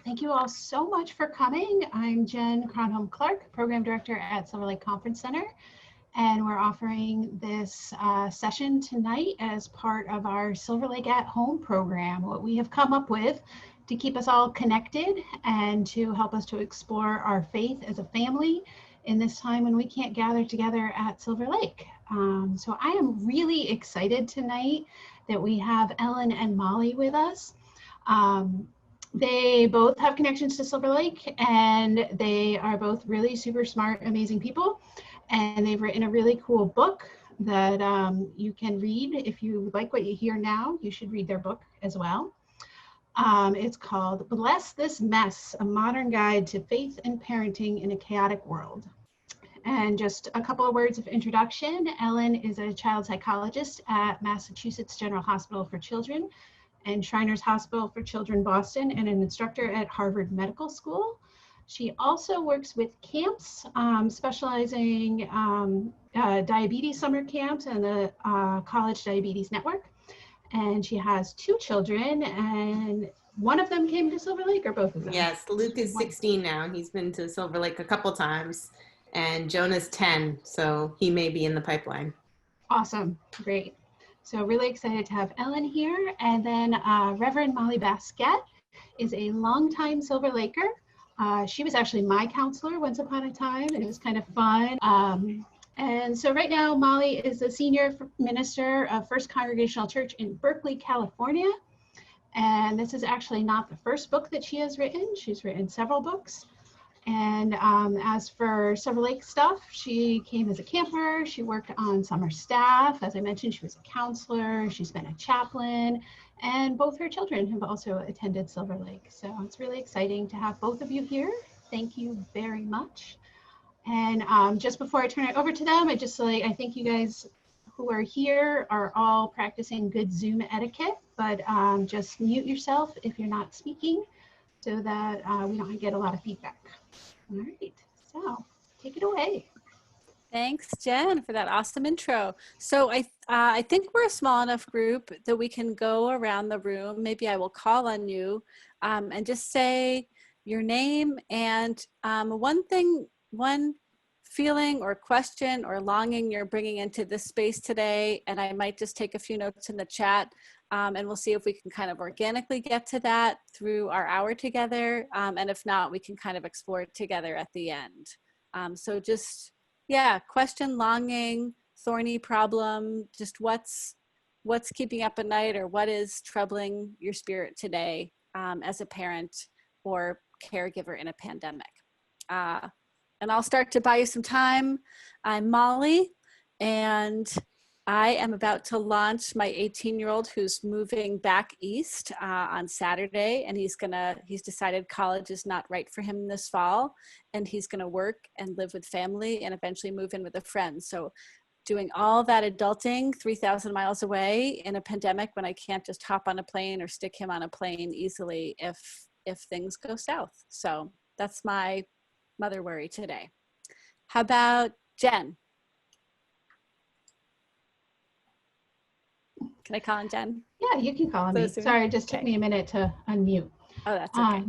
Thank you all so much for coming. I'm Jen Cronholm-Clark, Program Director at Silver Lake Conference Center, and we're offering this session tonight as part of our Silver Lake at Home program, what we have come up with to keep us all connected and to help us to explore our faith as a family in this time when we can't gather together at Silver Lake. So I am really excited tonight that we have Ellen and Molly with us. They both have connections to Silver Lake, and they are both really super smart, amazing people. And they've written a really cool book that you can read. If you like what you hear now, you should read their book as well. It's called Bless This Mess, A Modern Guide to Faith and Parenting in a Chaotic World. And just a couple of words of introduction. Ellen is a child psychologist at Massachusetts General Hospital for Children and Shriners Hospital for Children, Boston, and an instructor at Harvard Medical School. She also works with camps, specializing diabetes summer camps and the College Diabetes Network. And she has 2 children, and one of them came to Silver Lake, or both of them? Yes, Luke is 16 now, and he's been to Silver Lake a couple times, and Jonah's 10, so he may be in the pipeline. Awesome, great. So really excited to have Ellen here. And then Reverend Molly Baskette is a longtime Silver Laker. She was actually my counselor once upon a time, and it was kind of fun. And so right now, Molly is the senior minister of First Congregational Church in Berkeley, California. And this is actually not the first book that she has written. She's written several books. And as for Silver Lake stuff, she came as a camper. She worked on summer staff. As I mentioned, she was a counselor. She's been a chaplain. And both her children have also attended Silver Lake. So it's really exciting to have both of you here. Thank you very much. And just before I turn it over to them, I think you guys who are here are all practicing good Zoom etiquette, but just mute yourself if you're not speaking so that we don't get a lot of feedback. All right, so take it away. Thanks, Jen, for that awesome intro. So I think we're a small enough group that we can go around the room. Maybe I will call on you and just say your name and one feeling or question or longing you're bringing into this space today. And I might just take a few notes in the chat and we'll see if we can kind of organically get to that through our hour together. And if not, we can kind of explore it together at the end. So just, yeah, question, longing, thorny problem, just what's keeping up at night or what is troubling your spirit today as a parent or caregiver in a pandemic. And I'll start to buy you some time. I'm Molly, and I am about to launch my 18-year-old who's moving back east on Saturday, and he's decided college is not right for him this fall, and he's gonna work and live with family and eventually move in with a friend. So doing all that adulting 3,000 miles away in a pandemic when I can't just hop on a plane or stick him on a plane easily if things go south. So that's my mother worry today. How about Jen? Can I call on Jen? Yeah, you can call on me. Sorry, it just took me a minute to unmute. Oh, that's okay.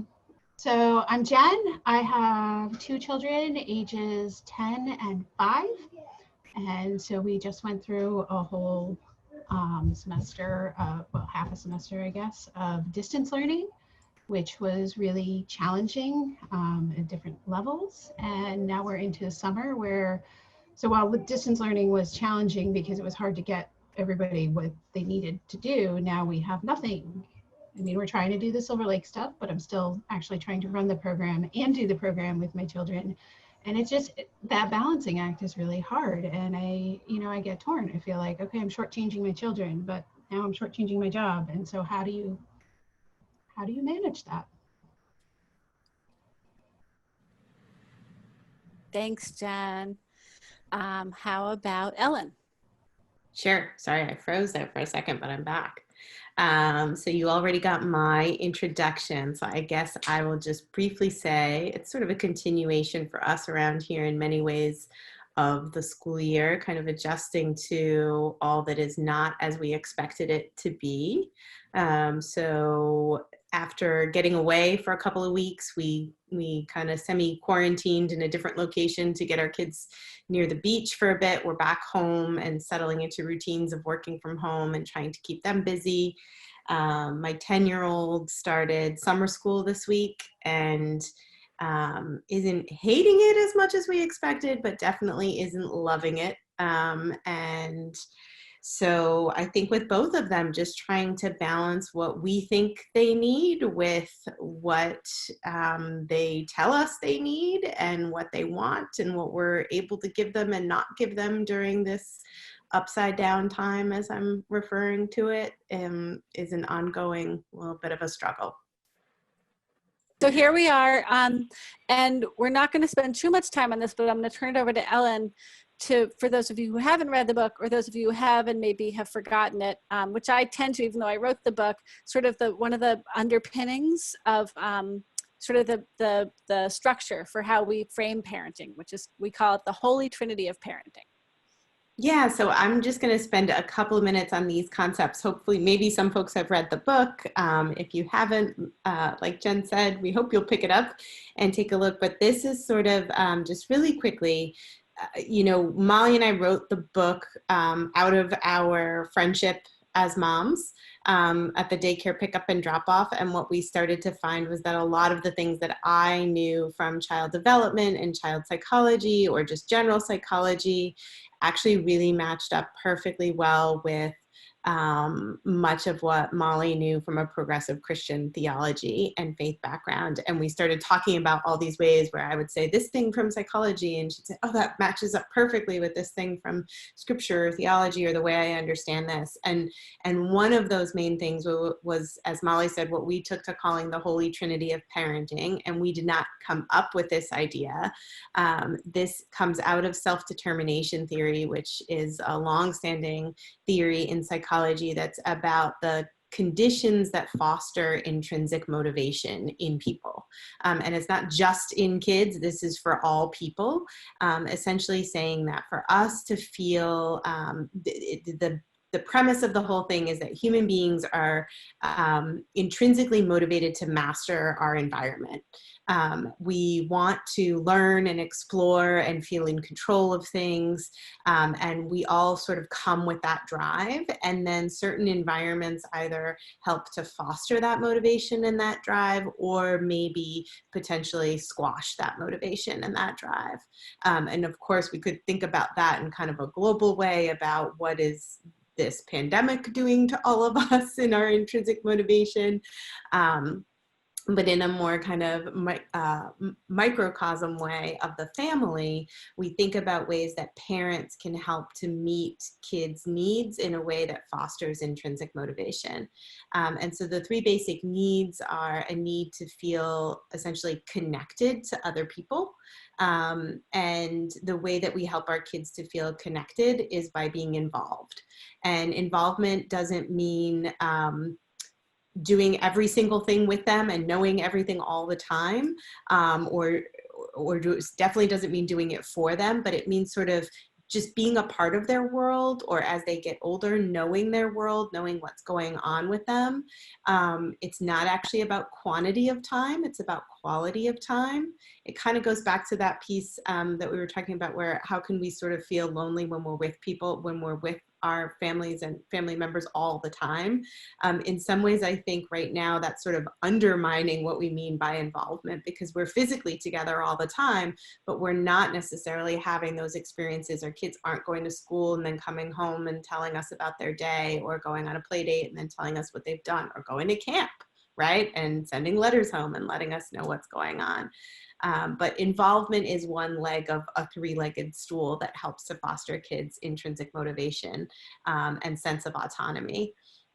So I'm Jen. I have 2 children, ages 10 and 5. And so we just went through a whole semester, well, half a semester, I guess, of distance learning, which was really challenging at different levels. And now we're into summer so while the distance learning was challenging because it was hard to get everybody what they needed to do, now we have nothing. I mean, we're trying to do the Silver Lake stuff, but I'm still actually trying to run the program and do the program with my children. And it's just, that balancing act is really hard. And I get torn. I feel like, okay, I'm shortchanging my children, but now I'm shortchanging my job. And so how do you manage that? Thanks, Jen. How about Ellen? Sure. Sorry, I froze there for a second, but I'm back. So you already got my introduction. So I guess I will just briefly say it's sort of a continuation for us around here in many ways of the school year, kind of adjusting to all that is not as we expected it to be. So after getting away for a couple of weeks, we kind of semi-quarantined in a different location to get our kids near the beach for a bit. We're back home and settling into routines of working from home and trying to keep them busy. My 10-year-old started summer school this week and isn't hating it as much as we expected, but definitely isn't loving it. And so I think with both of them, just trying to balance what we think they need with what they tell us they need and what they want and what we're able to give them and not give them during this upside down time, as I'm referring to it, is an ongoing little bit of a struggle. So here we are, and we're not going to spend too much time on this, but I'm going to turn it over to Ellen for those of you who haven't read the book, or those of you who have and maybe have forgotten it, which I tend to, even though I wrote the book, sort of one of the underpinnings of sort of the structure for how we frame parenting, which is, we call it the Holy Trinity of parenting. Yeah, so I'm just going to spend a couple of minutes on these concepts. Hopefully, maybe some folks have read the book. If you haven't, like Jen said, we hope you'll pick it up and take a look. But this is sort of just really quickly, Molly and I wrote the book out of our friendship as moms at the daycare pickup and drop off. And what we started to find was that a lot of the things that I knew from child development and child psychology or just general psychology actually really matched up perfectly well with much of what Molly knew from a progressive Christian theology and faith background. And we started talking about all these ways where I would say this thing from psychology, and she'd say, oh, that matches up perfectly with this thing from scripture or theology or the way I understand this. And one of those main things was, as Molly said, what we took to calling the Holy Trinity of parenting. And we did not come up with this idea. This comes out of self-determination theory, which is a longstanding theory in psychology that's about the conditions that foster intrinsic motivation in people. And it's not just in kids, this is for all people, essentially saying that for us to feel the premise of the whole thing is that human beings are intrinsically motivated to master our environment. We want to learn and explore and feel in control of things. And we all sort of come with that drive. And then certain environments either help to foster that motivation and that drive, or maybe potentially squash that motivation and that drive. And of course, we could think about that in kind of a global way about what is this pandemic doing to all of us in our intrinsic motivation. But in a more kind of microcosm way of the family, we think about ways that parents can help to meet kids' needs in a way that fosters intrinsic motivation. And so the three basic needs are a need to feel essentially connected to other people. And the way that we help our kids to feel connected is by being involved. And involvement doesn't mean doing every single thing with them and knowing everything all the time, or definitely doesn't mean doing it for them, but it means sort of just being a part of their world, or as they get older, knowing their world, knowing what's going on with them. It's not actually about quantity of time, it's about quality of time. It kind of goes back to that piece that we were talking about, where how can we sort of feel lonely when we're with people, when we're with our families and family members all the time. In some ways, I think right now that's sort of undermining what we mean by involvement, because we're physically together all the time, but we're not necessarily having those experiences. Our kids aren't going to school and then coming home and telling us about their day, or going on a play date and then telling us what they've done, or going to camp, right? And sending letters home and letting us know what's going on. But involvement is one leg of a three-legged stool that helps to foster kids' intrinsic motivation and sense of autonomy.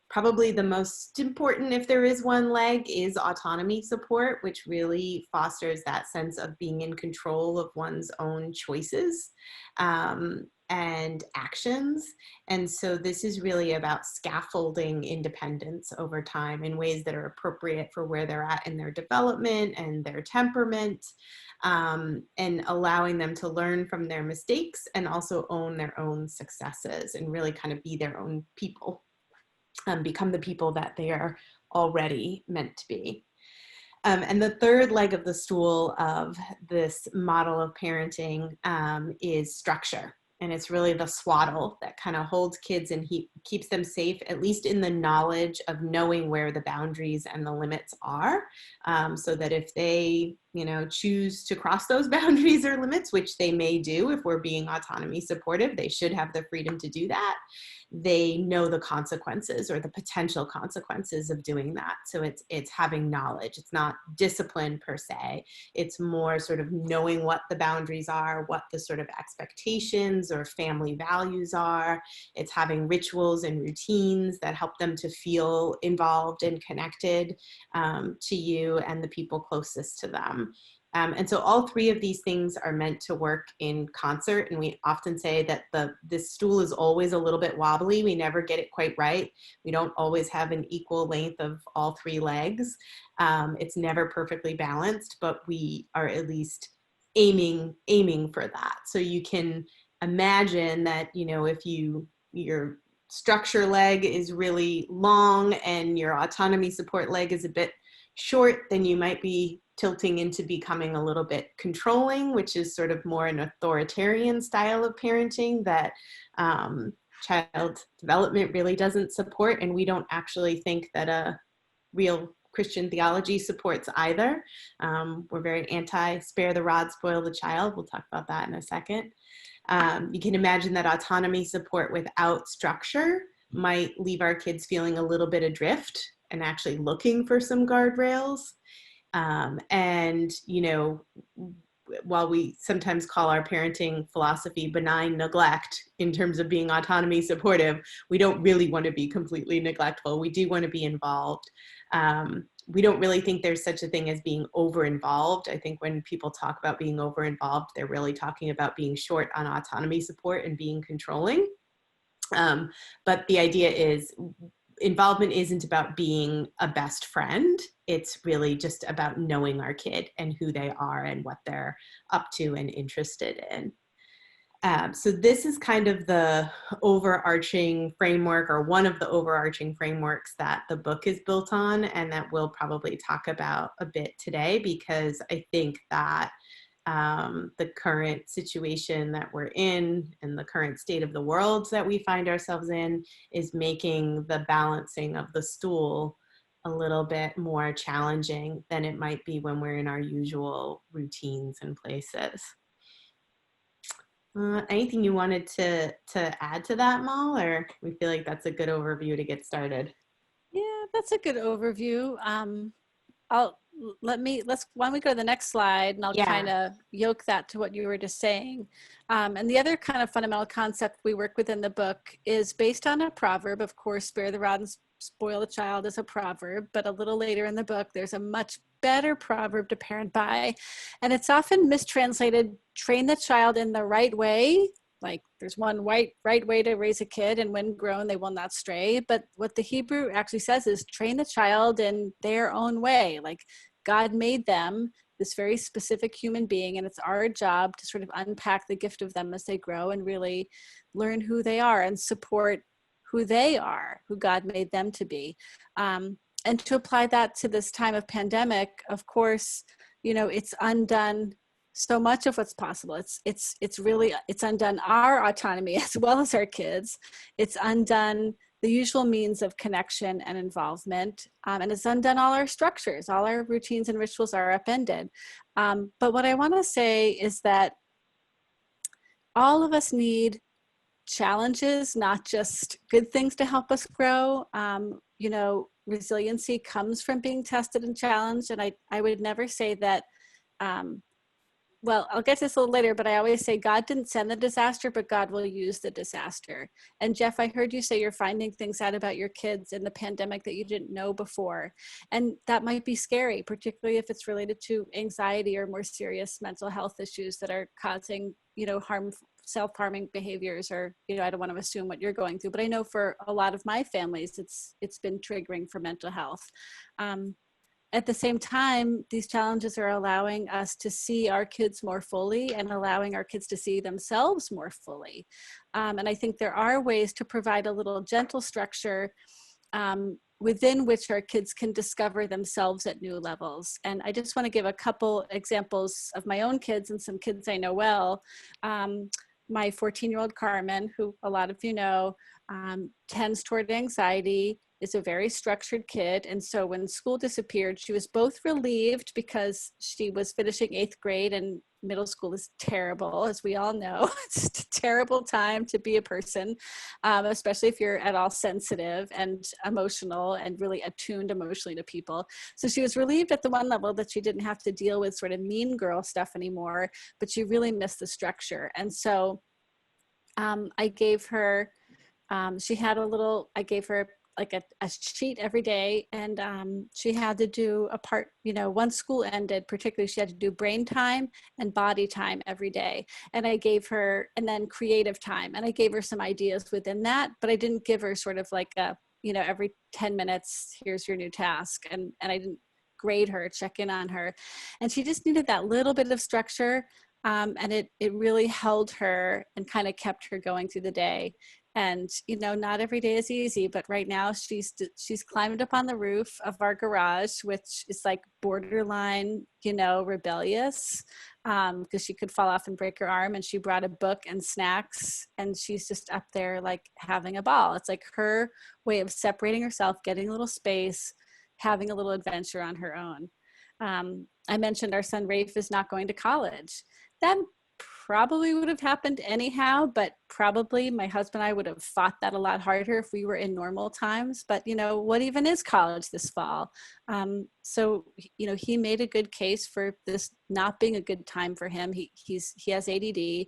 Probably the most important, if there is one leg, is autonomy support, which really fosters that sense of being in control of one's own choices and actions. And so this is really about scaffolding independence over time in ways that are appropriate for where they're at in their development and their temperament, and allowing them to learn from their mistakes and also own their own successes and really kind of be their own people. Become the people that they are already meant to be. And the third leg of the stool of this model of parenting is structure. And it's really the swaddle that kind of holds kids and keeps them safe, at least in the knowledge of knowing where the boundaries and the limits are, so that if they, choose to cross those boundaries or limits, which they may do if we're being autonomy supportive, they should have the freedom to do that. They know the consequences or the potential consequences of doing that. So it's having knowledge. It's not discipline per se. It's more sort of knowing what the boundaries are, what the sort of expectations or family values are. It's having rituals and routines that help them to feel involved and connected to you and the people closest to them. And so all three of these things are meant to work in concert. And we often say that this stool is always a little bit wobbly. We never get it quite right. We don't always have an equal length of all three legs. It's never perfectly balanced, but we are at least aiming for that. So you can imagine that, if your structure leg is really long and your autonomy support leg is a bit short, then you might be tilting into becoming a little bit controlling, which is sort of more an authoritarian style of parenting that child development really doesn't support. And we don't actually think that a real Christian theology supports either. We're very anti spare the rod, spoil the child. We'll talk about that in a second. You can imagine that autonomy support without structure might leave our kids feeling a little bit adrift and actually looking for some guardrails. And, while we sometimes call our parenting philosophy benign neglect in terms of being autonomy supportive, we don't really want to be completely neglectful. We do want to be involved. We don't really think there's such a thing as being over-involved. I think when people talk about being over-involved, they're really talking about being short on autonomy support and being controlling. But the idea is involvement isn't about being a best friend. It's really just about knowing our kid and who they are and what they're up to and interested in. So this is kind of the overarching framework, or one of the overarching frameworks that the book is built on, and that we'll probably talk about a bit today, because I think that the current situation that we're in and the current state of the world that we find ourselves in is making the balancing of the stool a little bit more challenging than it might be when we're in our usual routines and places. Anything you wanted to add to that, Mal, or we feel like that's a good overview to get started? Yeah, that's a good overview. Why don't we go to the next slide, and I'll kind of yoke that to what you were just saying. And the other kind of fundamental concept we work with in the book is based on a proverb. Of course, spare the rod and spoil the child is a proverb, but a little later in the book, there's a much better proverb to parent by. And it's often mistranslated, train the child in the right way. Like there's one right way to raise a kid, and when grown, they will not stray. But what the Hebrew actually says is train the child in their own way. Like God made them this very specific human being, and it's our job to sort of unpack the gift of them as they grow and really learn who they are and support who they are, who God made them to be. And to apply that to this time of pandemic, of course, it's undone so much of what's possible. It's undone our autonomy as well as our kids. It's undone the usual means of connection and involvement. And it's undone all our structures. All our routines and rituals are upended. But what I want to say is that all of us need challenges, not just good things to help us grow. Resiliency comes from being tested and challenged. And I would never say that, well, I'll get to this a little later, but I always say God didn't send the disaster, but God will use the disaster. And Jeff, I heard you say you're finding things out about your kids in the pandemic that you didn't know before. And that might be scary, particularly if it's related to anxiety or more serious mental health issues that are causing, self-harming behaviors, or, I don't want to assume what you're going through, but I know for a lot of my families, it's been triggering for mental health. At the same time, these challenges are allowing us to see our kids more fully and allowing our kids to see themselves more fully. And I think there are ways to provide a little gentle structure within which our kids can discover themselves at new levels. And I just want to give a couple examples of my own kids and some kids I know well. My 14-year-old Carmen, who a lot of you know, tends toward anxiety, is a very structured kid. And so when school disappeared, she was both relieved because she was finishing 8th grade, and middle school is terrible, as we all know. It's a terrible time to be a person, especially if you're at all sensitive and emotional and really attuned emotionally to people. So she was relieved at the one level that she didn't have to deal with sort of mean girl stuff anymore, but she really missed the structure. And so I gave her, I gave her like a sheet every day, and she had to do a part, once school ended, particularly she had to do brain time and body time every day. And I gave her, and then creative time, and I gave her some ideas within that, but I didn't give her sort of like a, every 10 minutes, here's your new task. And I didn't grade her, check in on her. And she just needed that little bit of structure. And it really held her and kind of kept her going through the day. And, not every day is easy, but right now she's climbed up on the roof of our garage, which is like borderline, rebellious, because she could fall off and break her arm. And she brought a book and snacks, and she's just up there like having a ball. It's like her way of separating herself, getting a little space, having a little adventure on her own. I mentioned our son Rafe is not going to college. That probably would have happened anyhow, but probably my husband and I would have fought that a lot harder if we were in normal times. But what even is college this fall? So he made a good case for this not being a good time for him. He has ADD.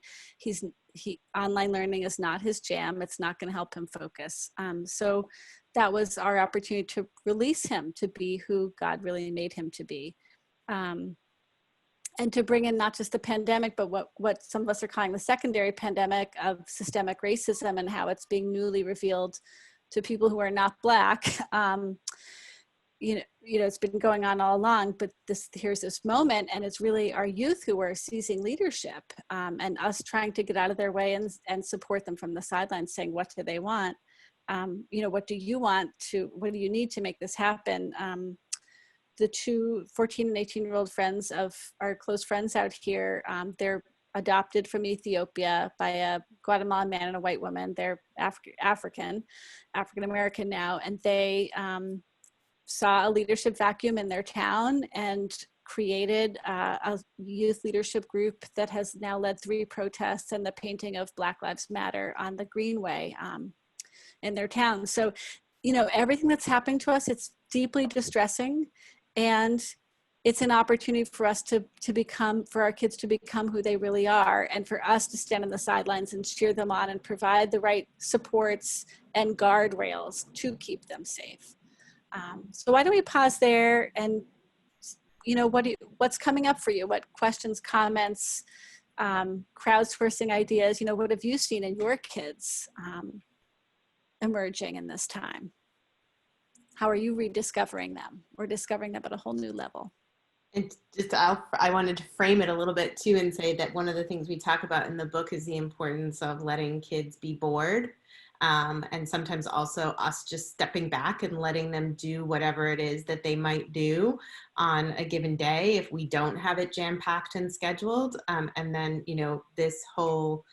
Online learning is not his jam. It's not going to help him focus. So that was our opportunity to release him to be who God really made him to be. And to bring in not just the pandemic, but what some of us are calling the secondary pandemic of systemic racism, and how it's being newly revealed to people who are not Black. It's been going on all along, but here's this moment, and it's really our youth who are seizing leadership, and us trying to get out of their way and support them from the sidelines, saying, what do they want? What do you want what do you need to make this happen? The two 14 and 18-year-old friends of our close friends out here, they're adopted from Ethiopia by a Guatemalan man and a white woman. They're African-American now, and they saw a leadership vacuum in their town and created a youth leadership group that has now led 3 protests and the painting of Black Lives Matter on the Greenway in their town. So, everything that's happening to us, it's deeply distressing. And it's an opportunity for us for our kids to become who they really are, and for us to stand on the sidelines and cheer them on and provide the right supports and guardrails to keep them safe. So why don't we pause there, and what's coming up for you? What questions, comments, crowdsourcing ideas, what have you seen in your kids emerging in this time? How are you rediscovering them, or discovering them at a whole new level? And I wanted to frame it a little bit too, and say that one of the things we talk about in the book is the importance of letting kids be bored. And sometimes also us just stepping back and letting them do whatever it is that they might do on a given day if we don't have it jam-packed and scheduled. And then, this whole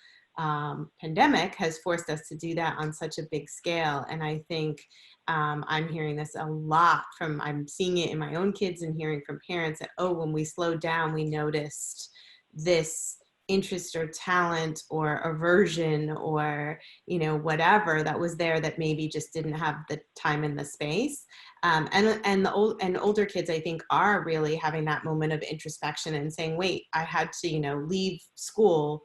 pandemic has forced us to do that on such a big scale. And I think I'm hearing this a lot I'm seeing it in my own kids and hearing from parents that, when we slowed down, we noticed this interest or talent or aversion or, whatever that was there that maybe just didn't have the time and the space. And older kids, I think, are really having that moment of introspection and saying, wait, I had to, leave school.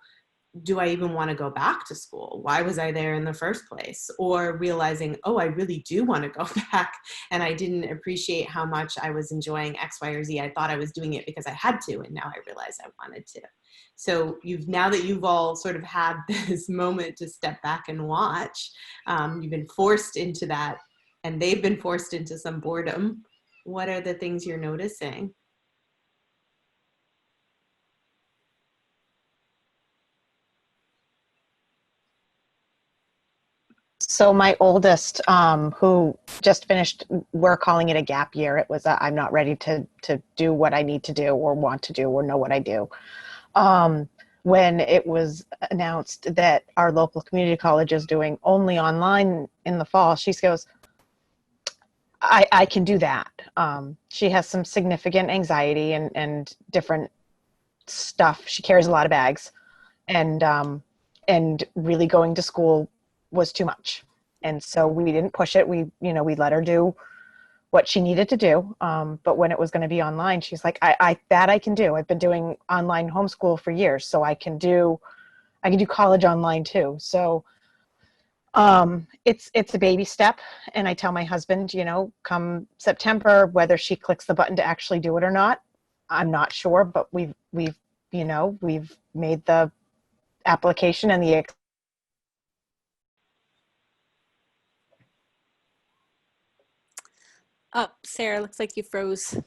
Do I even want to go back to school? Why was I there in the first place? Or realizing, I really do want to go back, and I didn't appreciate how much I was enjoying X, Y, or Z. I thought I was doing it because I had to, and now I realize I wanted to. So now that you've all sort of had this moment to step back and watch, you've been forced into that, and they've been forced into some boredom. What are the things you're noticing? So my oldest, who just finished, we're calling it a gap year. It was I'm not ready to do what I need to do or want to do or know what I do. When it was announced that our local community college is doing only online in the fall, she goes, I can do that. She has some significant anxiety and different stuff. She carries a lot of bags, and really going to school was too much. And so we didn't push it. We let her do what she needed to do. But when it was going to be online, she's like, I can do. I've been doing online homeschool for years, so I can do college online too. So it's a baby step. And I tell my husband, come September, whether she clicks the button to actually do it or not, I'm not sure, but we've made the application and the Oh, Sarah, looks like you froze.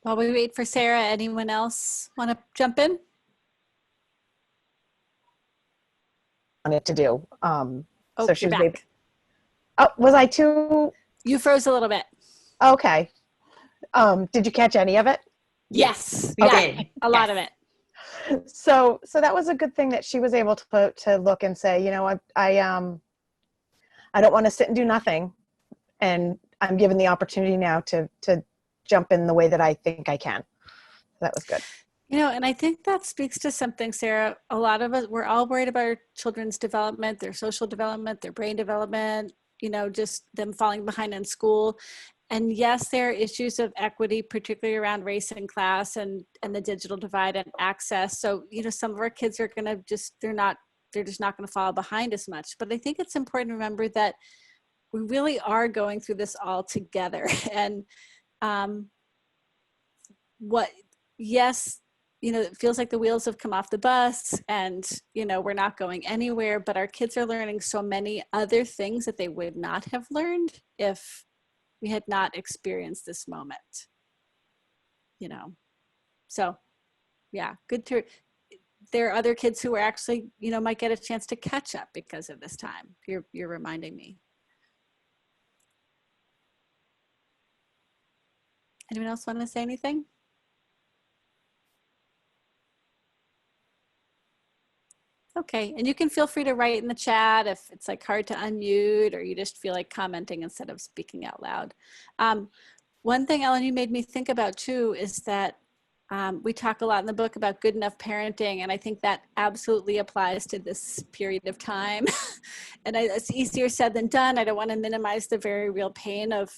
While we wait for Sarah, anyone else want to jump in? wanted to do. Oh, So she you're was back. able. Oh, was I too? You froze a little bit. Okay. Did you catch any of it? Yes. We Yeah, did. a lot of it. So that was a good thing that she was able to look and say, I don't want to sit and do nothing, and I'm given the opportunity now to jump in the way that I think I can. That was good. And I think that speaks to something, Sarah. A lot of us, we're all worried about our children's development, their social development, their brain development, just them falling behind in school. And yes, there are issues of equity, particularly around race and class and the digital divide and access. So, some of our kids are going to they're just not going to fall behind as much. But I think it's important to remember that we really are going through this all together. And it feels like the wheels have come off the bus and, we're not going anywhere, but our kids are learning so many other things that they would not have learned if we had not experienced this moment, So yeah, good to, there are other kids who are actually, might get a chance to catch up because of this time. You're reminding me. Anyone else want to say anything? Okay, and you can feel free to write in the chat if it's hard to unmute or you just feel like commenting instead of speaking out loud. One thing, Ellen, you made me think about too is that we talk a lot in the book about good enough parenting, and I think that absolutely applies to this period of time. And it's easier said than done. I don't want to minimize the very real pain of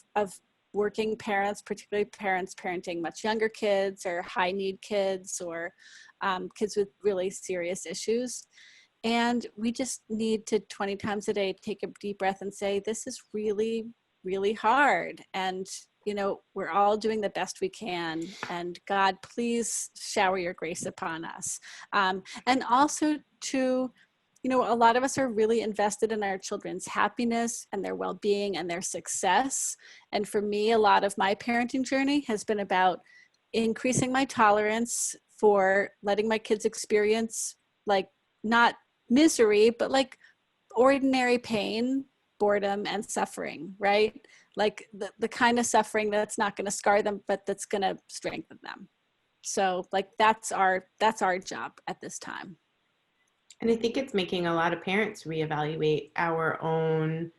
working parents, particularly parents parenting much younger kids or high need kids or kids with really serious issues. And we just need to 20 times a day take a deep breath and say, this is really, really hard. And we're all doing the best we can. And God, please shower your grace upon us. And also to, a lot of us are really invested in our children's happiness and their well-being and their success. And for me, a lot of my parenting journey has been about increasing my tolerance for letting my kids experience not misery, but ordinary pain, boredom, and suffering, right? The kind of suffering that's not going to scar them, but that's going to strengthen them. So that's our job at this time. And I think it's making a lot of parents reevaluate our own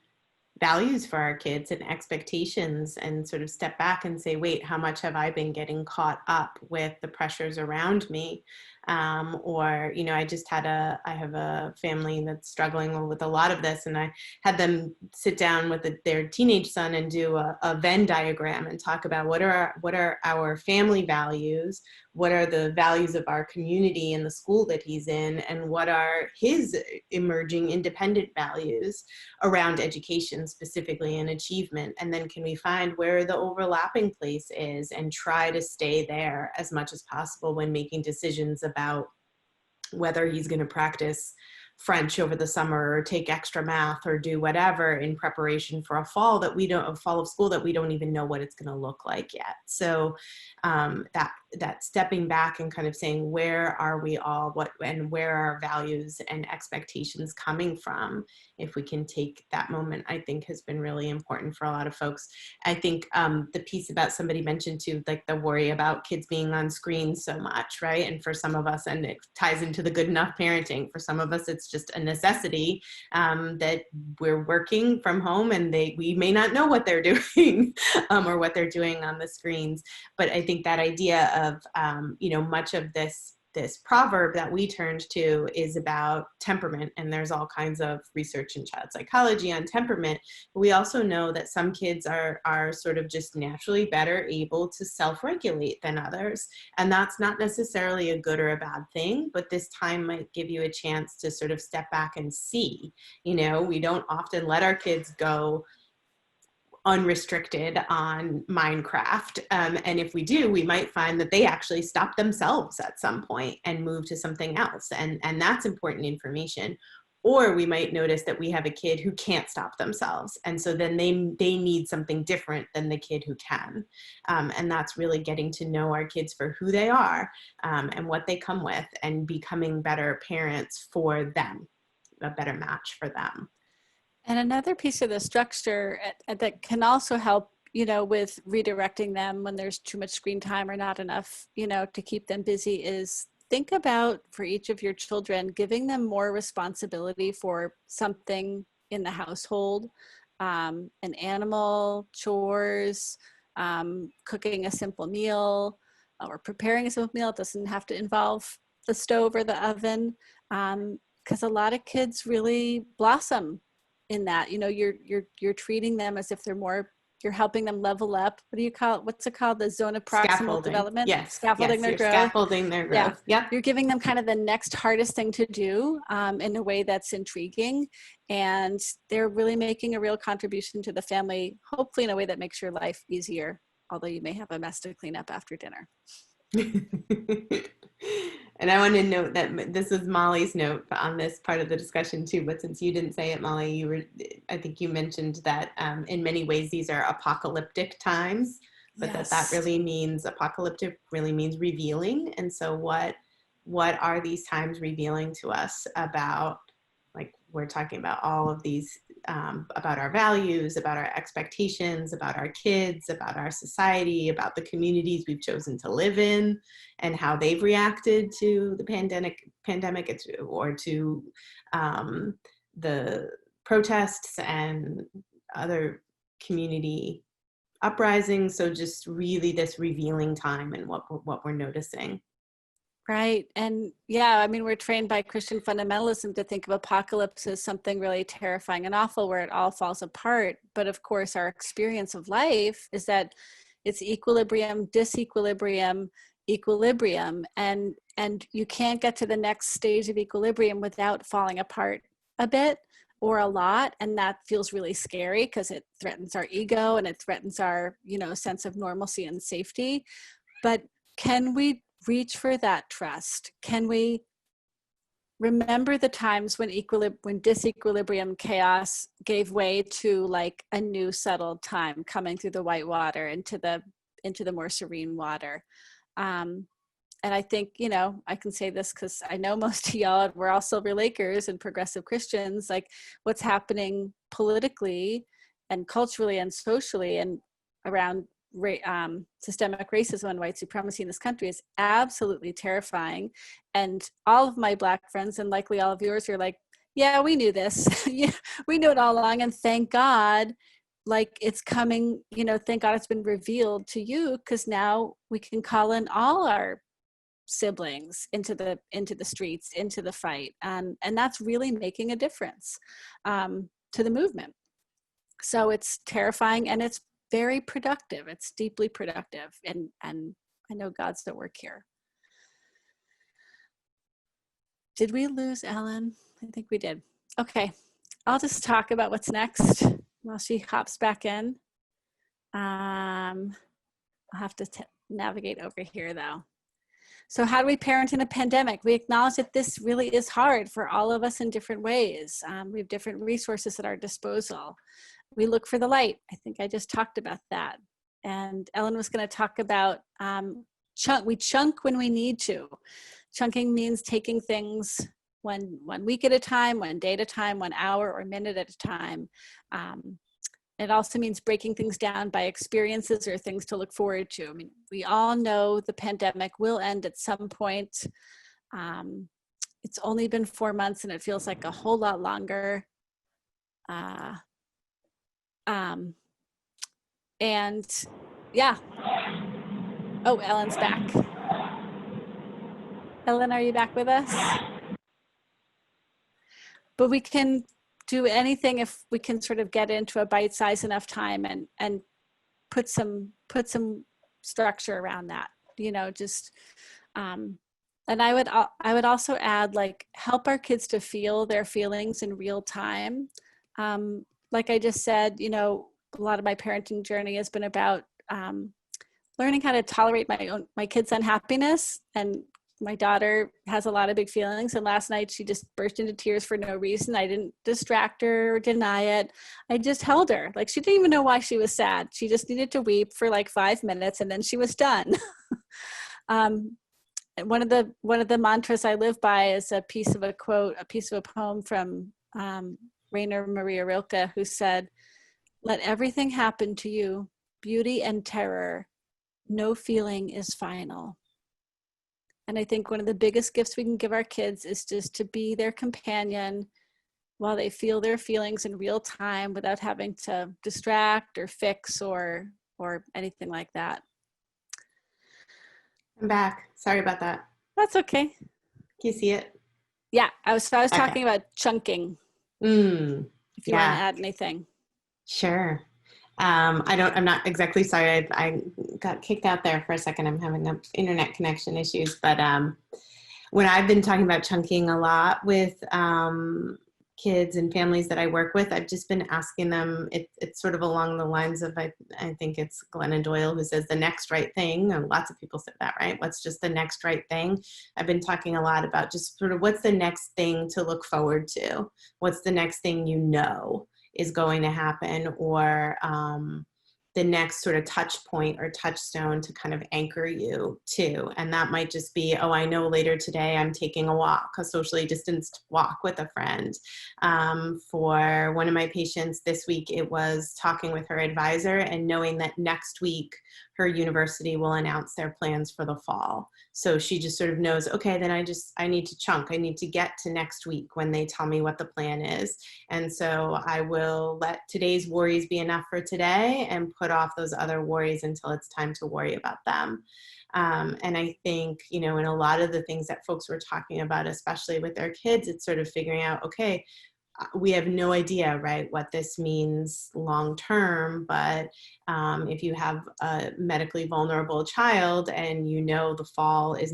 values for our kids and expectations and sort of step back and say, wait, how much have I been getting caught up with the pressures around me? Or, I have a family that's struggling with a lot of this, and I had them sit down with their teenage son and do a Venn diagram and talk about what are our family values, what are the values of our community and the school that he's in, and what are his emerging independent values around education specifically and achievement. And then can we find where the overlapping place is and try to stay there as much as possible when making decisions about whether he's going to practice French over the summer or take extra math or do whatever in preparation for a fall of school that we don't even know what it's going to look like yet. So that stepping back and kind of saying, where are we all, where are our values and expectations coming from? If we can take that moment, I think has been really important for a lot of folks. I think the piece about somebody mentioned too, like the worry about kids being on screens so much, right? And for some of us, and it ties into the good enough parenting, for some of us, it's just a necessity that we're working from home and we may not know what they're doing or what they're doing on the screens. But I think that idea of, much of this proverb that we turned to is about temperament, and there's all kinds of research in child psychology on temperament. But we also know that some kids are sort of just naturally better able to self-regulate than others, and that's not necessarily a good or a bad thing, but this time might give you a chance to sort of step back and see. We don't often let our kids go unrestricted on Minecraft. And if we do, we might find that they actually stop themselves at some point and move to something else. And that's important information. Or we might notice that we have a kid who can't stop themselves. And so then they need something different than the kid who can. And that's really getting to know our kids for who they are and what they come with, and becoming better parents for them, a better match for them. And another piece of the structure that can also help, with redirecting them when there's too much screen time or not enough, to keep them busy, is think about, for each of your children, giving them more responsibility for something in the household, an animal, chores, cooking a simple meal, or preparing a simple meal. It doesn't have to involve the stove or the oven, because a lot of kids really blossom in that. You're treating them as if you're helping them level up. What's it called? The zone of proximal development? Yes. Scaffolding their growth. Scaffolding their growth. Yeah. You're giving them kind of the next hardest thing to do in a way that's intriguing. And they're really making a real contribution to the family, hopefully in a way that makes your life easier, although you may have a mess to clean up after dinner. And I want to note that this is Molly's note on this part of the discussion too, but since you didn't say it, Molly, I think you mentioned that in many ways these are apocalyptic times, but Yes. that really means, apocalyptic really means revealing. And so what are these times revealing to us about, like we're talking about all of these, about our values, about our expectations, about our kids, about our society, about the communities we've chosen to live in, and how they've reacted to the pandemic or to the protests and other community uprisings. So just really this revealing time and what we're noticing. Right. And yeah, we're trained by Christian fundamentalism to think of apocalypse as something really terrifying and awful where it all falls apart. But of course, our experience of life is that it's equilibrium, disequilibrium, equilibrium. And you can't get to the next stage of equilibrium without falling apart a bit or a lot. And that feels really scary because it threatens our ego and it threatens our, sense of normalcy and safety. But can we reach for that trust? Can we remember the times when disequilibrium, chaos gave way to like a new settled time coming through the white water into the more serene water? And I think, I can say this because I know most of y'all, we're all Silver Lakers and progressive Christians, like what's happening politically and culturally and socially and around systemic racism and white supremacy in this country is absolutely terrifying. And all of my Black friends, and likely all of yours, are like, yeah, we knew this. Yeah, we knew it all along. And thank God, like it's coming, thank God it's been revealed to you, because now we can call in all our siblings into the streets, into the fight. And that's really making a difference to the movement. So it's terrifying and it's very productive. It's deeply productive. And I know God's at work here. Did we lose Ellen? I think we did. Okay. I'll just talk about what's next while she hops back in. I'll have to navigate over here though. So how do we parent in a pandemic? We acknowledge that this really is hard for all of us in different ways. We have different resources at our disposal. We look for the light. I think I just talked about that. And Ellen was going to talk about we chunk when we need to. Chunking means taking things one week at a time, one day at a time, 1 hour or minute at a time. It also means breaking things down by experiences or things to look forward to. I mean, we all know the pandemic will end at some point. It's only been 4 months and it feels like a whole lot longer. And yeah. Oh, Ellen's back. Ellen, are you back with us? But we can do anything if we can sort of get into a bite-sized enough time and put some structure around that, you know, just and I would also add, like, help our kids to feel their feelings in real time. Like I just said, you know, a lot of my parenting journey has been about learning how to tolerate my kids' unhappiness. And my daughter has a lot of big feelings, and last night she just burst into tears for no reason. I didn't distract her or deny it. I just held her. Like, she didn't even know why she was sad. She just needed to weep for like 5 minutes and then she was done. One of the mantras I live by is a piece of a poem from Rainer Maria Rilke, who said, "Let everything happen to you, beauty and terror. No feeling is final." And I think one of the biggest gifts we can give our kids is just to be their companion while they feel their feelings in real time without having to distract or fix or anything like that. I'm back. Sorry about that. That's okay. Can you see it? Yeah, I was Okay. talking about chunking. If you want to add anything. Sure. I'm not exactly sorry. I got kicked out there for a second. I'm having internet connection issues, but when I've been talking about chunking a lot with kids and families that I work with, I've just been asking them, it's sort of along the lines of, I think it's Glennon Doyle who says the next right thing, and lots of people say that, right? What's just the next right thing? I've been talking a lot about just sort of what's the next thing to look forward to? What's the next thing you know is going to happen, or the next sort of touch point or touchstone to kind of anchor you to. And that might just be, oh, I know later today I'm taking a walk, a socially distanced walk with a friend. For one of my patients this week, it was talking with her advisor and knowing that next week her university will announce their plans for the fall. So she just sort of knows, okay, then I need to chunk. I need to get to next week when they tell me what the plan is. And so I will let today's worries be enough for today and put off those other worries until it's time to worry about them. And I think, you know, in a lot of the things that folks were talking about, especially with their kids, it's sort of figuring out, okay, we have no idea, right, what this means long term, but if you have a medically vulnerable child and you know the fall is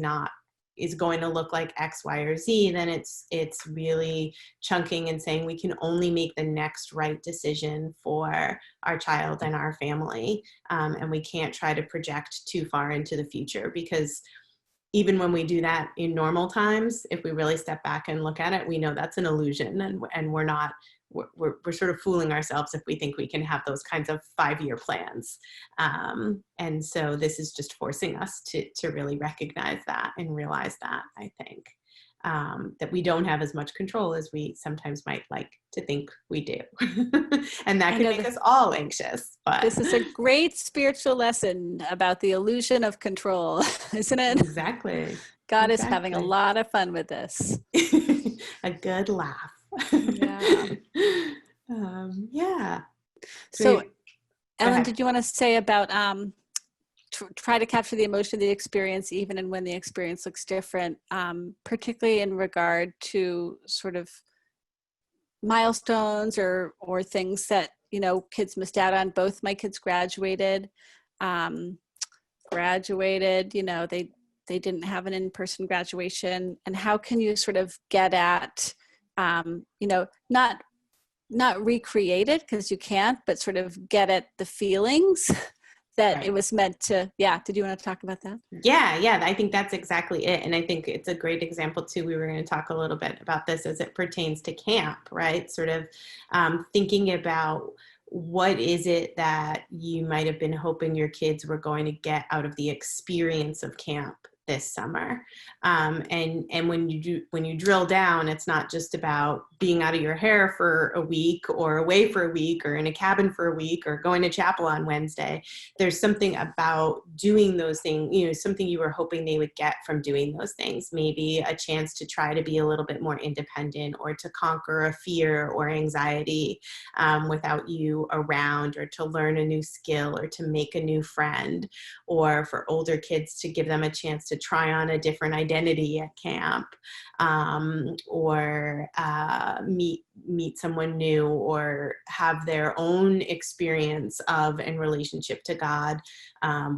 going to look like X, Y, or Z, then it's really chunking and saying we can only make the next right decision for our child and our family, and we can't try to project too far into the future, because even when we do that in normal times, if we really step back and look at it, we know that's an illusion, and we're sort of fooling ourselves if we think we can have those kinds of 5-year plans. And so this is just forcing us to really recognize that and realize that, I think, that we don't have as much control as we sometimes might like to think we do. And that can make us all anxious. But this is a great spiritual lesson about the illusion of control, isn't it? Exactly. God is having a lot of fun with this. A good laugh. Yeah. Yeah. So, Ellen, did you want to say about try to capture the emotion of the experience, even and when the experience looks different, particularly in regard to sort of milestones or things that, you know, kids missed out on? Both my kids graduated, you know, they didn't have an in-person graduation. And how can you sort of get at, you know, not recreate it, because you can't, but sort of get at the feelings that Right. it was meant to, yeah. Did you want to talk about that? Yeah, I think that's exactly it. And I think it's a great example too. We were going to talk a little bit about this as it pertains to camp, right? Sort of thinking about what is it that you might have been hoping your kids were going to get out of the experience of camp this summer. And when you drill down, it's not just about being out of your hair for a week or away for a week or in a cabin for a week or going to chapel on Wednesday. There's something about doing those things, something you were hoping they would get from doing those things. Maybe a chance to try to be a little bit more independent or to conquer a fear or anxiety without you around, or to learn a new skill or to make a new friend, or for older kids to give them a chance to try on a different identity at camp, or meet someone new, or have their own experience of and relationship to God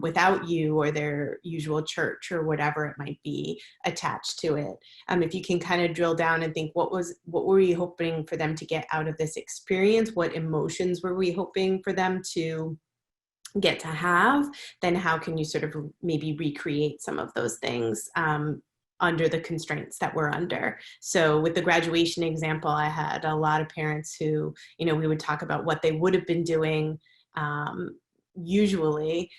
without you or their usual church or whatever it might be attached to it. If you can kind of drill down and think, what were we hoping for them to get out of this experience? What emotions were we hoping for them to get to have? Then how can you sort of maybe recreate some of those things under the constraints that we're under? So with the graduation example, I had a lot of parents who, we would talk about what they would have been doing usually.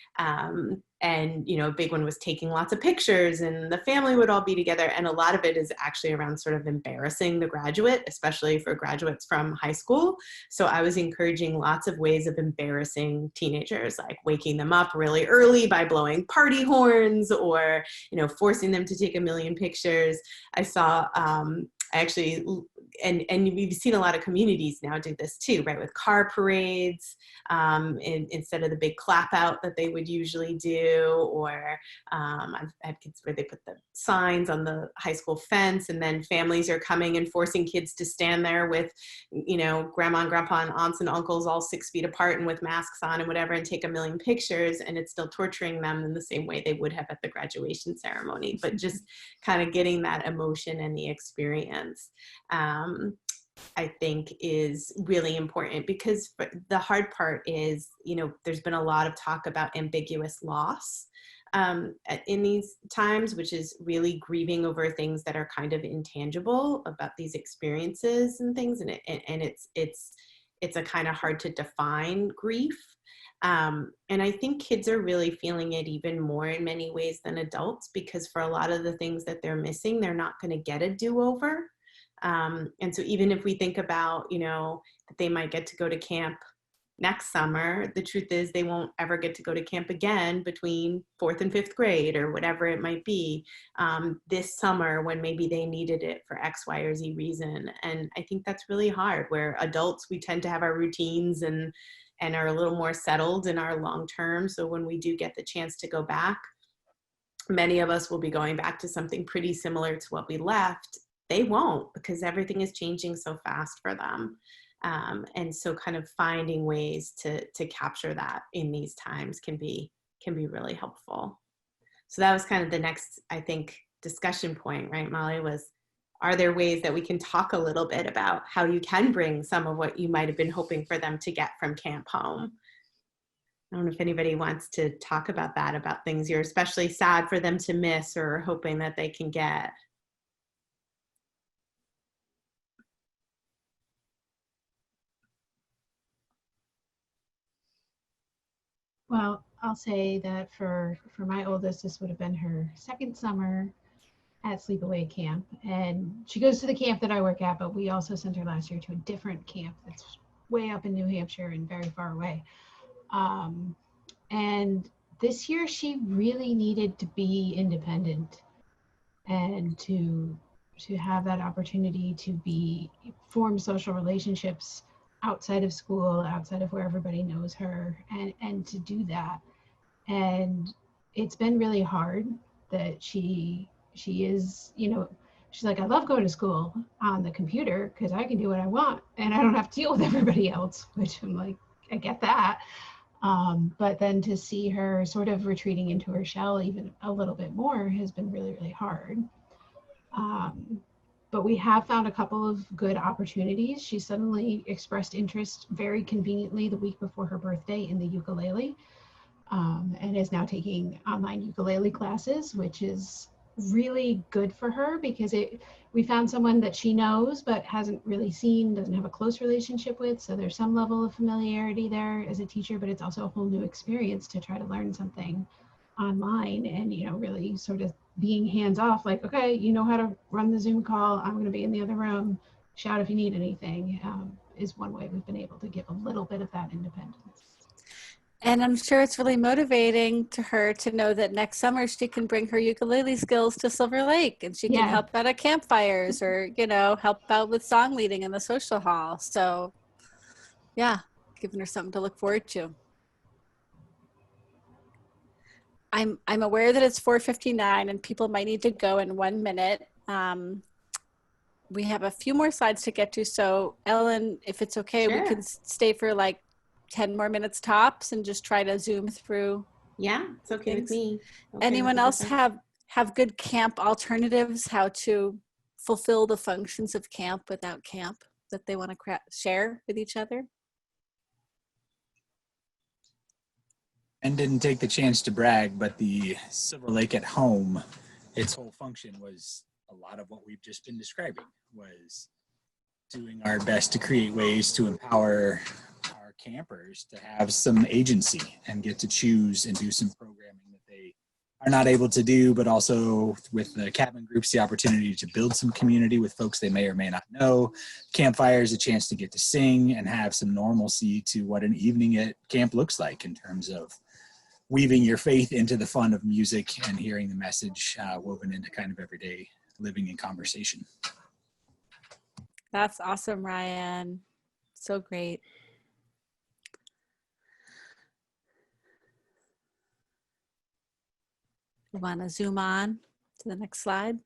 And, a big one was taking lots of pictures and the family would all be together. And a lot of it is actually around sort of embarrassing the graduate, especially for graduates from high school. So I was encouraging lots of ways of embarrassing teenagers, like waking them up really early by blowing party horns, or, forcing them to take a million pictures. I saw, actually, and we've seen a lot of communities now do this too, right? With car parades, instead of the big clap out that they would usually do, or I've had kids where they put the signs on the high school fence, and then families are coming and forcing kids to stand there with, grandma and grandpa and aunts and uncles all 6 feet apart and with masks on and whatever, and take a million pictures, and it's still torturing them in the same way they would have at the graduation ceremony, but just kind of getting that emotion and the experience. I think is really important, because the hard part is, there's been a lot of talk about ambiguous loss in these times, which is really grieving over things that are kind of intangible about these experiences and things. And it's a kind of hard to define grief. And I think kids are really feeling it even more in many ways than adults, because for a lot of the things that they're missing, they're not going to get a do-over. And so even if we think about, that they might get to go to camp next summer, the truth is they won't ever get to go to camp again between 4th and 5th grade or whatever it might be this summer, when maybe they needed it for X, Y, or Z reason. And I think that's really hard, where adults, we tend to have our routines and are a little more settled in our long term. So when we do get the chance to go back, many of us will be going back to something pretty similar to what we left. They won't, because everything is changing so fast for them. And so kind of finding ways to capture that in these times can be really helpful. So that was kind of the next, I think, discussion point, right, Molly, was, are there ways that we can talk a little bit about how you can bring some of what you might have been hoping for them to get from camp home? I don't know if anybody wants to talk about that, about things you're especially sad for them to miss or hoping that they can get. Well, I'll say that for my oldest, this would have been her second summer at sleepaway camp. And she goes to the camp that I work at, but we also sent her last year to a different camp that's way up in New Hampshire and very far away. And this year she really needed to be independent and to have that opportunity to form social relationships outside of school, outside of where everybody knows her, and to do that. And it's been really hard that she is, she's like, I love going to school on the computer because I can do what I want and I don't have to deal with everybody else, which I'm like, I get that. But then to see her sort of retreating into her shell even a little bit more has been really, really hard. But we have found a couple of good opportunities. She suddenly expressed interest very conveniently the week before her birthday in the ukulele. and is now taking online ukulele classes, which is really good for her because we found someone that she knows but hasn't really seen, doesn't have a close relationship with. So there's some level of familiarity there as a teacher, but it's also a whole new experience to try to learn something online and, you know, really sort of being hands off, like, okay, you know how to run the Zoom call. I'm going to be in the other room. Shout if you need anything, is one way we've been able to give a little bit of that independence. And I'm sure it's really motivating to her to know that next summer she can bring her ukulele skills to Silver Lake and she can help out at campfires or, you know, help out with song leading in the social hall. So yeah, giving her something to look forward to. I'm aware that it's 4:59 and people might need to go in 1 minute. We have a few more slides to get to. So Ellen, if it's okay, we can stay for like 10 more minutes tops and just try to zoom through. Yeah, it's okay with me. Okay, anyone else have good camp alternatives, how to fulfill the functions of camp without camp that they want to share with each other? And didn't take the chance to brag, but the Silver Lake at Home, its whole function was a lot of what we've just been describing, was doing our best to create ways to empower our campers to have some agency and get to choose and do some programming that they are not able to do, but also with the cabin groups, the opportunity to build some community with folks they may or may not know. Campfires, a chance to get to sing and have some normalcy to what an evening at camp looks like in terms of weaving your faith into the fun of music and hearing the message woven into kind of everyday living and conversation. That's awesome, Ryan. So great. You want to zoom on to the next slide?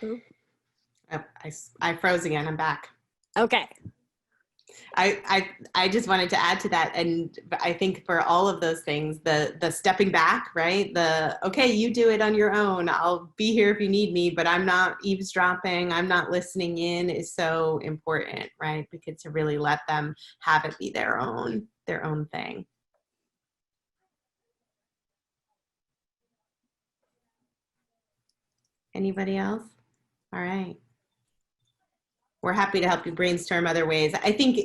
Oh, I froze again. I'm back. Okay. I just wanted to add to that, and I think for all of those things, the stepping back, right? The okay, you do it on your own. I'll be here if you need me, but I'm not eavesdropping. I'm not listening in is so important, right? Because to really let them have it be their own thing. Anybody else? All right. We're happy to help you brainstorm other ways. I think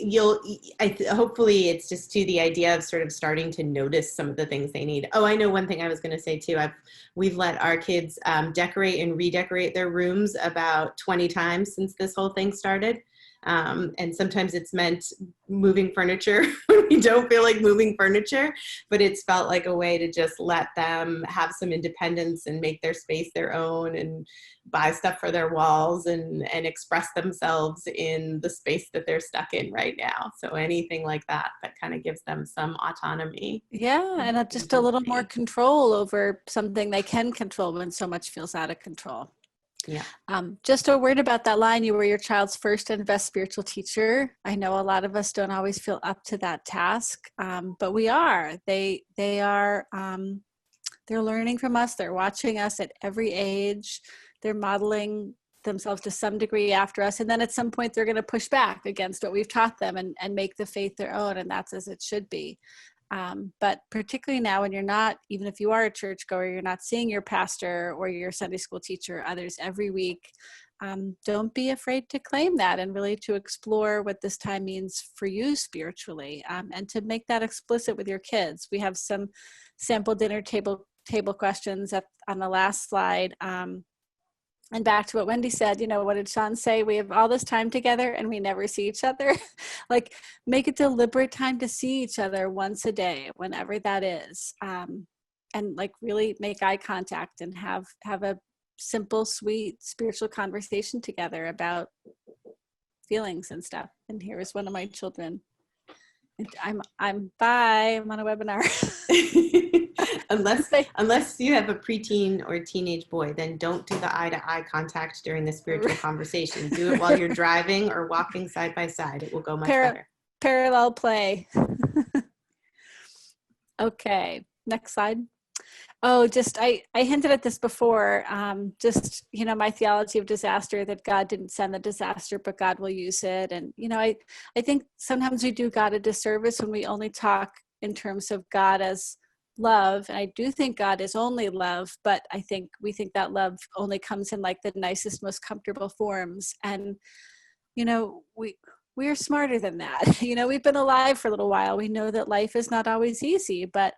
hopefully it's just to the idea of sort of starting to notice some of the things they need. Oh, I know one thing I was going to say too. We've let our kids decorate and redecorate their rooms about 20 times since this whole thing started. And sometimes it's meant moving furniture when we don't feel like moving furniture, but it's felt like a way to just let them have some independence and make their space their own and buy stuff for their walls and express themselves in the space that they're stuck in right now. So anything like that kind of gives them some autonomy. Yeah, and just a little more control over something they can control when so much feels out of control. Yeah. Just a word about that line, you were your child's first and best spiritual teacher. I know a lot of us don't always feel up to that task, but we are. They are, they're learning from us. They're watching us at every age. They're modeling themselves to some degree after us. And then at some point they're going to push back against what we've taught them and make the faith their own. And that's as it should be. But particularly now when you're not, even if you are a churchgoer, you're not seeing your pastor or your Sunday school teacher, others every week. Don't be afraid to claim that and really to explore what this time means for you spiritually, and to make that explicit with your kids. We have some sample dinner table questions on the last slide. And back to what Wendy said, you know, what did Sean say? We have all this time together and we never see each other. Like, make a deliberate time to see each other once a day, whenever that is. And like really make eye contact and have a simple, sweet spiritual conversation together about feelings and stuff. And here is one of my children. I'm on a webinar. Unless you have a preteen or teenage boy, then don't do the eye-to-eye contact during the spiritual conversation. Do it while you're driving or walking side by side. It will go much better. Parallel play. Okay, next slide. Oh, just I hinted at this before. Just, you know, my theology of disaster, that God didn't send the disaster, but God will use it. And, you know, I think sometimes we do God a disservice when we only talk in terms of God as love. And I do think God is only love, but I think we think that love only comes in like the nicest, most comfortable forms. And, you know, we are smarter than that. You know, we've been alive for a little while. We know that life is not always easy, but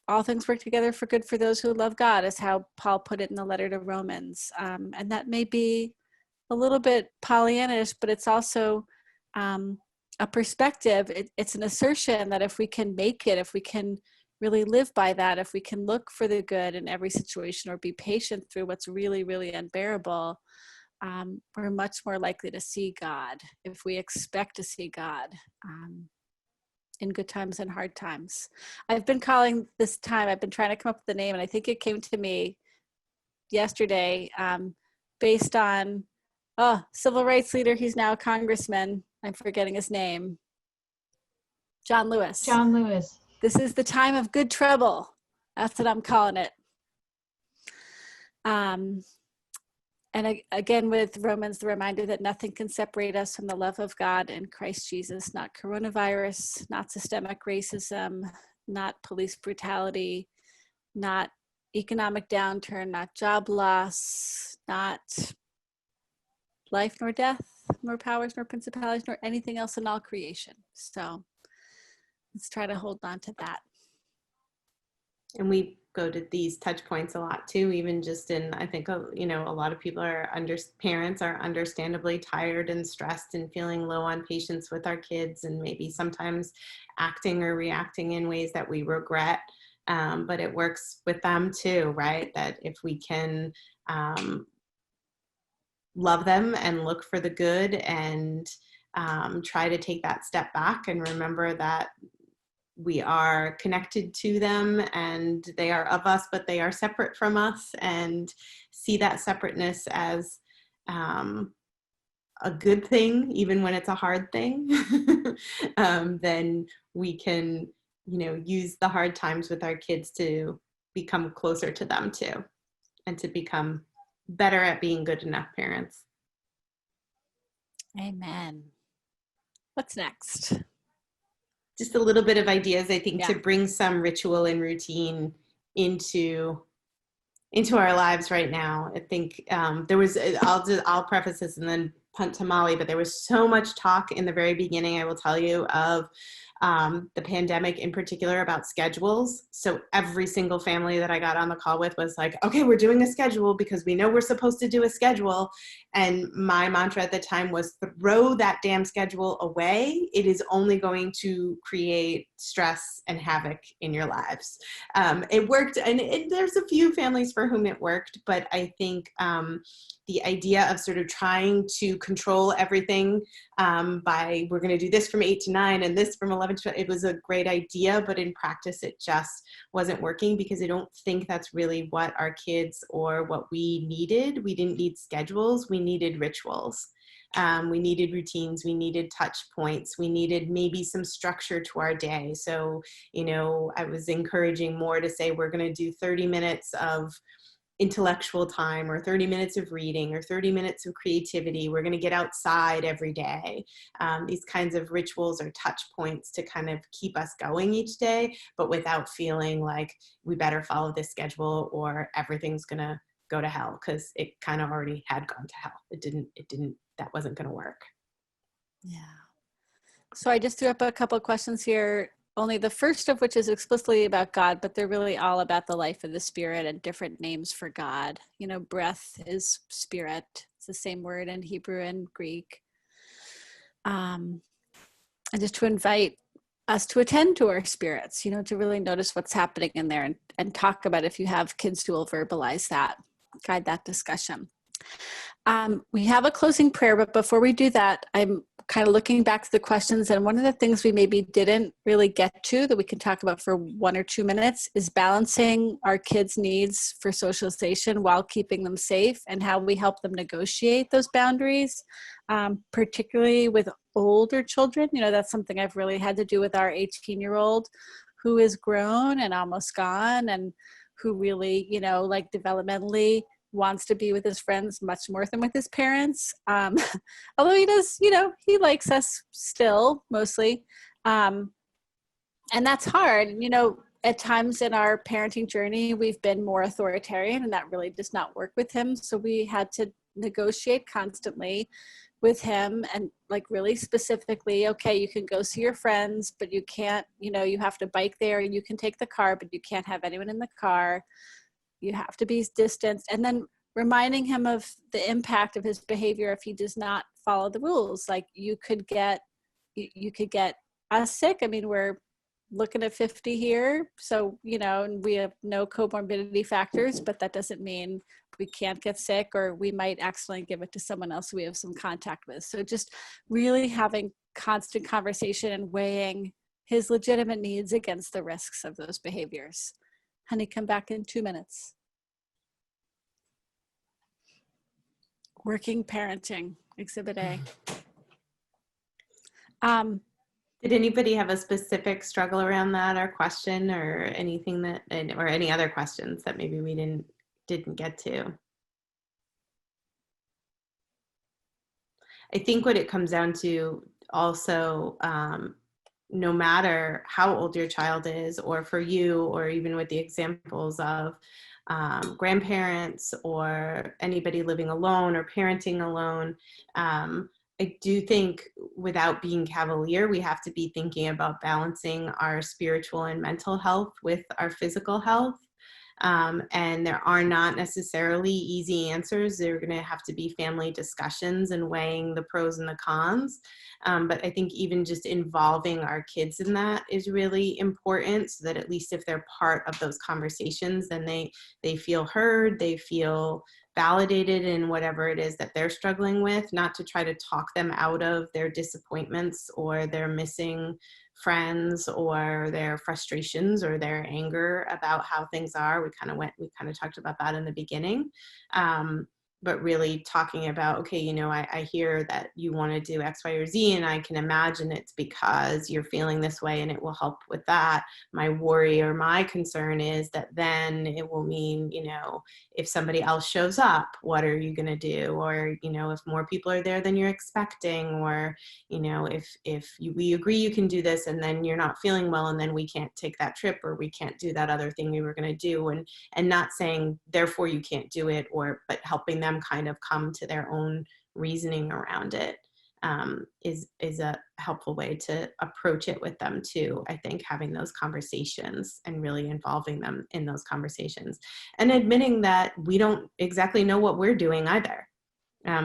all things work together for good for those who love God, is how Paul put it in the letter to Romans. And that may be a little bit Pollyannish, but it's also a perspective. It's an assertion that if we can make it, if we can really live by that, if we can look for the good in every situation or be patient through what's really, really unbearable, we're much more likely to see God, if we expect to see God. In good times and hard times. I've been calling this time, I've been trying to come up with the name, and I think it came to me yesterday, based on, civil rights leader, he's now a congressman, I'm forgetting his name, John Lewis. John Lewis. This is the time of good trouble. That's what I'm calling it. And again, with Romans, the reminder that nothing can separate us from the love of God in Christ Jesus, not coronavirus, not systemic racism, not police brutality, not economic downturn, not job loss, not life nor death, nor powers, nor principalities, nor anything else in all creation. So let's try to hold on to that. And we go to these touch points a lot too, even just in, I think, you know, a lot of people parents are understandably tired and stressed and feeling low on patience with our kids, and maybe sometimes acting or reacting in ways that we regret. But it works with them too, right? That if we can love them and look for the good and try to take that step back and remember that we are connected to them and they are of us, but they are separate from us, and see that separateness as a good thing, even when it's a hard thing, then we can, you know, use the hard times with our kids to become closer to them too, and to become better at being good enough parents. Amen. What's next? Just a little bit of ideas, I think, Yeah. to bring some ritual and routine into our lives right now. I think there was, I'll preface this and then punt to Molly, but there was so much talk in the very beginning, I will tell you, of the pandemic in particular, about schedules. So every single family that I got on the call with was like, okay, we're doing a schedule because we know we're supposed to do a schedule. And my mantra at the time was, throw that damn schedule away. It is only going to create stress and havoc in your lives. It worked, and there's a few families for whom it worked, but I think the idea of sort of trying to control everything by, we're going to do this from 8 to 9 and this from 11 to 12, it was a great idea, but in practice it just wasn't working, because I don't think that's really what our kids or what we needed. We didn't need schedules, we needed rituals. We needed routines, we needed touch points, we needed maybe some structure to our day. So, you know, I was encouraging more to say, we're going to do 30 minutes of intellectual time, or 30 minutes of reading, or 30 minutes of creativity. We're going to get outside every day. These kinds of rituals or touch points to kind of keep us going each day, but without feeling like we better follow this schedule or everything's going to go to hell, because it kind of already had gone to hell. It didn't, that wasn't going to work. Yeah. So I just threw up a couple of questions here, only the first of which is explicitly about God, but they're really all about the life of the Spirit and different names for God. You know, breath is spirit. It's the same word in Hebrew and Greek. And just to invite us to attend to our spirits, you know, to really notice what's happening in there, and talk about, if you have kids who will verbalize that, guide that discussion. We have a closing prayer, but before we do that, I'm kind of looking back to the questions, and one of the things we maybe didn't really get to that we can talk about for 1 or 2 minutes is balancing our kids' needs for socialization while keeping them safe, and how we help them negotiate those boundaries, particularly with older children. You know, that's something I've really had to do with our 18-year-old, who is grown and almost gone, and who really, you know, like developmentally wants to be with his friends much more than with his parents. Although he does, you know, he likes us still mostly. And that's hard. You know, at times in our parenting journey, we've been more authoritarian, and that really does not work with him. So we had to negotiate constantly with him, and like really specifically, okay, you can go see your friends, but you can't, you know, you have to bike there, and you can take the car, but you can't have anyone in the car. You have to be distanced. And then reminding him of the impact of his behavior if he does not follow the rules. Like you could get us sick. I mean, we're looking at 50 here. So, you know, and we have no comorbidity factors, but that doesn't mean we can't get sick, or we might accidentally give it to someone else we have some contact with. So just really having constant conversation and weighing his legitimate needs against the risks of those behaviors. Honey, come back in 2 minutes. Working parenting, Exhibit A. Did anybody have a specific struggle around that, or question, or anything that, or any other questions that maybe we didn't get to? I think what it comes down to also, no matter how old your child is, or for you, or even with the examples of grandparents or anybody living alone or parenting alone, I do think, without being cavalier, we have to be thinking about balancing our spiritual and mental health with our physical health. And there are not necessarily easy answers. There are going to have to be family discussions and weighing the pros and the cons. But I think even just involving our kids in that is really important, so that at least if they're part of those conversations, then they feel heard, they feel validated in whatever it is that they're struggling with, not to try to talk them out of their disappointments or their missing friends or their frustrations or their anger about how things are. We kind of talked about that in the beginning. But really talking about, okay, you know, I hear that you want to do X, Y, or Z, and I can imagine it's because you're feeling this way, and it will help with that. My worry or my concern is that then it will mean, you know, if somebody else shows up, what are you going to do? Or, you know, if more people are there than you're expecting, or, you know, we agree you can do this, and then you're not feeling well, and then we can't take that trip, or we can't do that other thing we were going to do, and not saying therefore you can't do it, but helping them kind of come to their own reasoning around it, is a helpful way to approach it with them too. I think having those conversations and really involving them in those conversations, and admitting that we don't exactly know what we're doing either.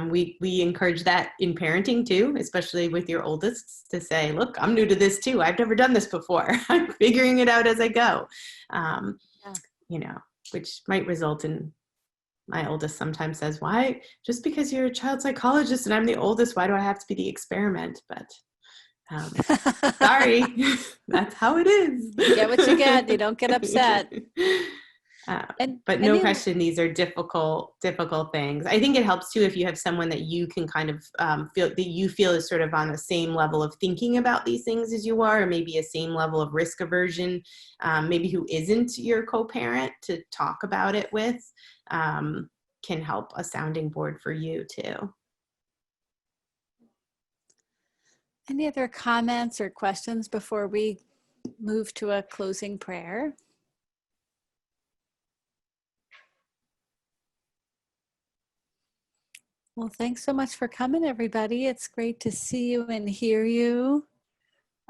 We encourage that in parenting too, especially with your oldest, to say, look, I'm new to this too. I've never done this before. I'm figuring it out as I go. You know, which might result in, my oldest sometimes says, why, just because you're a child psychologist and I'm the oldest, why do I have to be the experiment? But sorry, that's how it is. You get what you get. You don't get upset. But no question, these are difficult things. I think it helps too if you have someone that you can kind of feel is sort of on the same level of thinking about these things as you are, or maybe a same level of risk aversion, maybe who isn't your co-parent, to talk about it with, can help a sounding board for you too. Any other comments or questions before we move to a closing prayer? Well, thanks so much for coming, everybody. It's great to see you and hear you.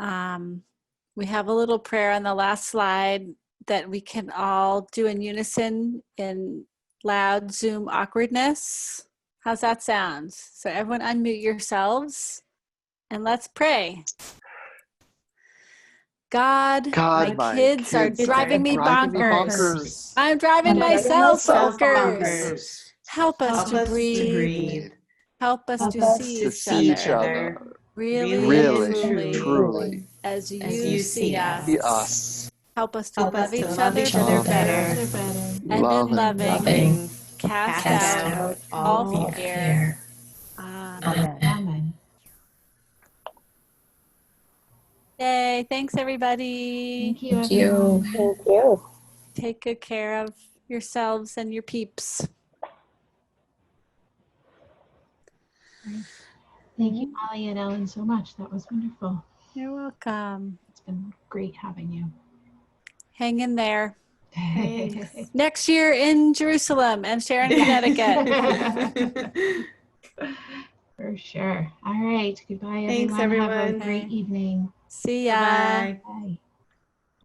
We have a little prayer on the last slide that we can all do in unison in loud Zoom awkwardness. How's that sound? So everyone unmute yourselves and let's pray. God, my kids are driving me bonkers. I'm driving myself bonkers. Help us to breathe. Help us to see each other. Really, truly, as you see us. Help us to love each other better. And in loving, cast out all fear. Amen. Yay. Okay, thanks everybody. Thank you, Thank you. everyone. Thank you. Take good care of yourselves and your peeps. Thank you, Molly and Ellen, so much. That was wonderful. You're welcome. It's been great having you. Hang in there. Thanks. Next year in Jerusalem and Sharon, Connecticut. For sure. All right. Goodbye, Thanks, everyone. Have a everyone. great Okay. evening. See ya. Bye-bye. Bye.